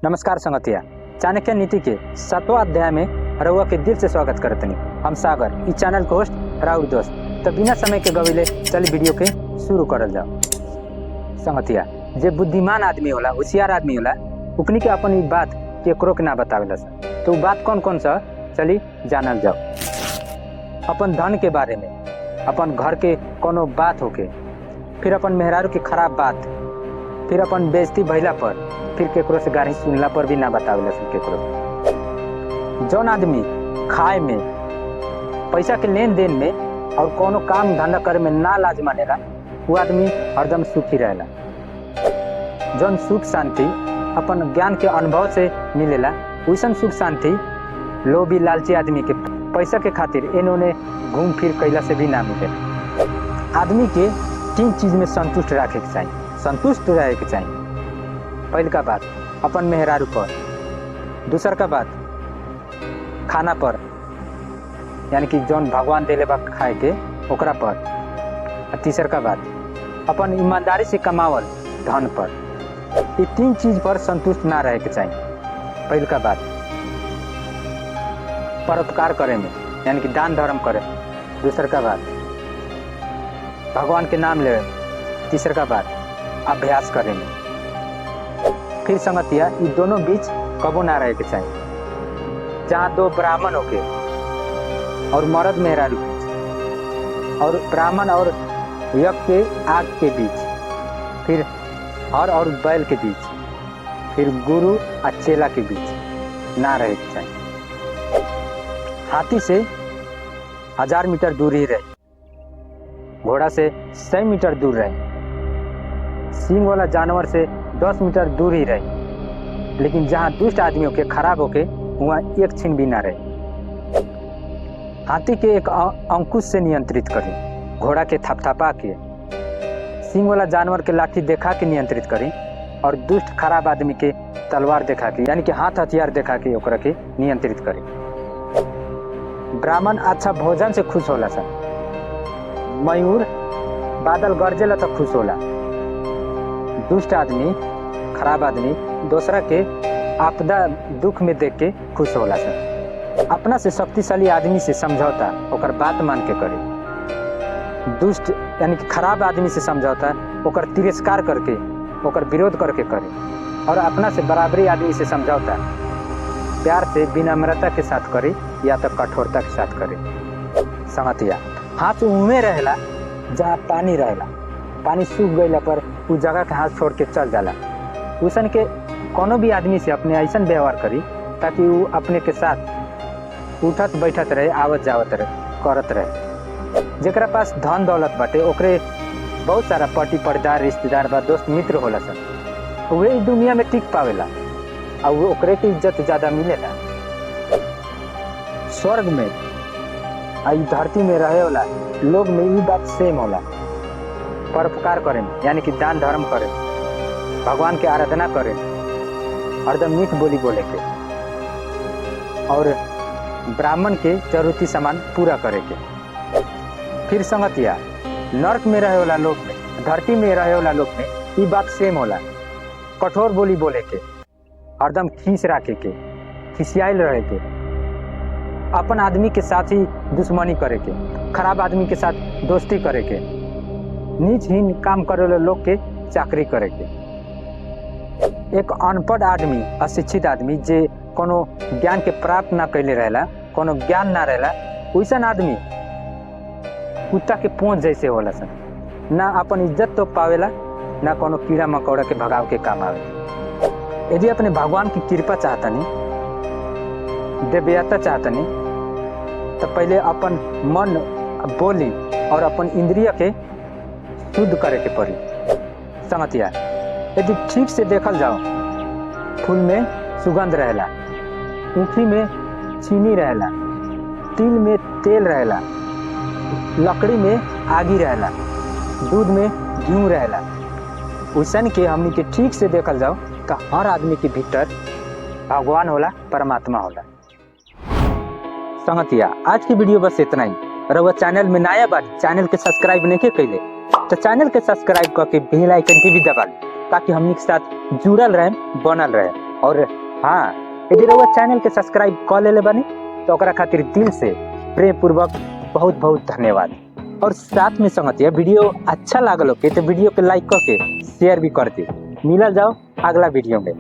नमस्कार संगतिया, चाणक्य नीति के 7वां अध्याय में रउआ के दिल से स्वागत करतनी। हम सागर ई चैनल के होस्ट राउर दोस्त। तो बिना समय के गविले चल वीडियो के शुरू करल जाओ। संगतिया, जे बुद्धिमान आदमी होला, होशियार आदमी होला, उकनी के अपन ई बात केकरो के ना बतावेला सा। तो बात कौन कौन सा चली जानल जाओ। अपन धन के बारे में, अपन घर के कोनो बात होके, फिर अपन मेहरारू की खराब बात, फिर अपन बेइज्जती भइला पर, फिर केकरो से गाली सुनला पर भी ना बतावेला सन केकरो। जौन आदमी खाए में, पैसा के लेन देन में और कोनो काम धंधा करे में ना लाज मानेला, वो आदमी हरदम सुखी रहेला। जौन सुख शांति अपन ज्ञान के अनुभव से मिलेला, वैसन सुख शांति लोभी लालची आदमी के पैसा के खातिर इन्होंने घूम फिर कैला से भी ना मिले। आदमी के 3 चीज में संतुष्ट रखे के चाहिए, संतुष्ट रहे के चाहिए। पहल का बात अपन मेहरारू पर, दूसर का बात खाना पर, यानी कि जौन भगवान देले बा खाए के ओकरा पर, और तीसर का बात अपन ईमानदारी से कमावल धन पर। ये 3 चीज पर संतुष्ट ना रहे के चाहिए। पहल का बात परोपकार करे में, यानी कि दान धर्म करे। दूसर का बात भगवान के नाम ले। तीसर का बात अभ्यास करे में। फिर संगतिया, ये दोनों बीच कबो ना रहे के चाहिए। जहाँ 2 ब्राह्मण होके और मर्द मेहरारू बीच, और ब्राह्मण और यज्ञ के आग के बीच, फिर हर और बैल के बीच, फिर गुरु और चेला के बीच ना रहे के चाहिए। हाथी से 1000 मीटर दूर ही रहे, घोड़ा से 100 मीटर दूर रहे, सींग वाला जानवर से 10 मीटर दूर ही रहे, लेकिन जहाँ दुष्ट आदमियों के खराब होके वहाँ 1 छिन भी ना रहे। हाथी के एक अंकुश से नियंत्रित करी, घोड़ा के थपथपा के, सींग वाला जानवर के लाठी देखा के नियंत्रित करी, और दुष्ट खराब आदमी के तलवार देखा के, यानी कि हाथ हथियार देखा के ओकरा के नियंत्रित करी। ब्राह्मण अच्छा भोजन से खुश होला सा, मयूर बादल गरजेला तो खुश होला। दुष्ट आदमी, खराब आदमी दूसरा के आपदा दुख में देख के खुश होला सा। अपना से शक्तिशाली आदमी से समझौता ओकर बात मान के करे। दुष्ट यानी कि खराब आदमी से समझौता ओकर तिरस्कार करके, ओकर विरोध करके करे। और अपना से बराबरी आदमी से समझौता प्यार से, विनम्रता के साथ करे, या तो कठोरता के साथ करे। संगतिया, हाथ उमे रहेला जहाँ पानी रहेला, पानी सूख गईला पर उस जगह के हाथ छोड़ के चल जाला। उसन के कोनो भी आदमी से अपने ऐसा व्यवहार करी ताकि वो अपने के साथ उठत बैठत रहे, आवत जावत रहे, करत रहे। जेकरा पास धन दौलत बाटे ओकरे बहुत सारा पटी पर्दार रिश्तेदार बा, दोस्त मित्र होला सन, वे इस दुनिया में टिक पावेला और वो ओकरे की इज्जत ज्यादा मिलेला। स्वर्ग में आई धरती में रहे वाला लोग में ये बात सेम होला। परोपकार करें, यानी कि दान धर्म करें, भगवान के आराधना करें, हरदम मीठ बोली बोले के, और ब्राह्मण के जरूरती सामान पूरा करे के। फिर संगतिया, नर्क में रहे वाला लोग में, धरती में रहे वाला लोग में ये बात सेम होला। कठोर बोली बोले के, हरदम खींच रखे के, खिसियाल रहे के, अपन आदमी के साथ ही दुश्मनी करे के, खराब आदमी के साथ दोस्ती करे के, नीचहीन काम करे वाले लोग के चाकरी करे के। एक अनपढ़ आदमी, अशिक्षित आदमी जे कोनो ज्ञान के प्राप्त ना कैले रहेला, कोनो ज्ञान ना रहेला, वैसन आदमी कुत्ता के पूंछ जैसे होला सन, ना अपन इज्जत तो पावेला, ना कोनो कीड़ा मकोड़ा के भगाव के काम आवे। यदि अपने भगवान की कृपा चाहतनी, दिव्यता चाहतनी, तो पहले अपन मन, बोली और अपन इंद्रिय के शुद्ध करे के पड़ी। संगतिया, यदि ठीक से देखल जाओ, फूल में सुगंध रहेला, ऊखी में चीनी रहेला, तिल में तेल रहेला, लकड़ी में आगी रहेला, दूध में घी रहेला। वैसन के हमनी के ठीक से देखल जाओ तो हर आदमी के भीतर भगवान होला, परमात्मा होला। संगतिया, आज की वीडियो बस इतना ही। रउआ चैनल में नया बानी, चैनल के सब्सक्राइब नहीं के कैले तो चैनल के सब्सक्राइब करके बेल आइकन के भी दबा ली, ताकि हमनी के साथ जुड़ल रहे, बनल रहे। और हाँ, यदि रउआ चैनल के सब्सक्राइब कर लेले बानी तो ओकरा खातिर दिल से प्रेम पूर्वक बहुत बहुत धन्यवाद। और साथ में संगतिया वीडियो अच्छा लागल हो के तो वीडियो के लाइक करके शेयर भी कर दे। मिलल जाओ अगला वीडियो में।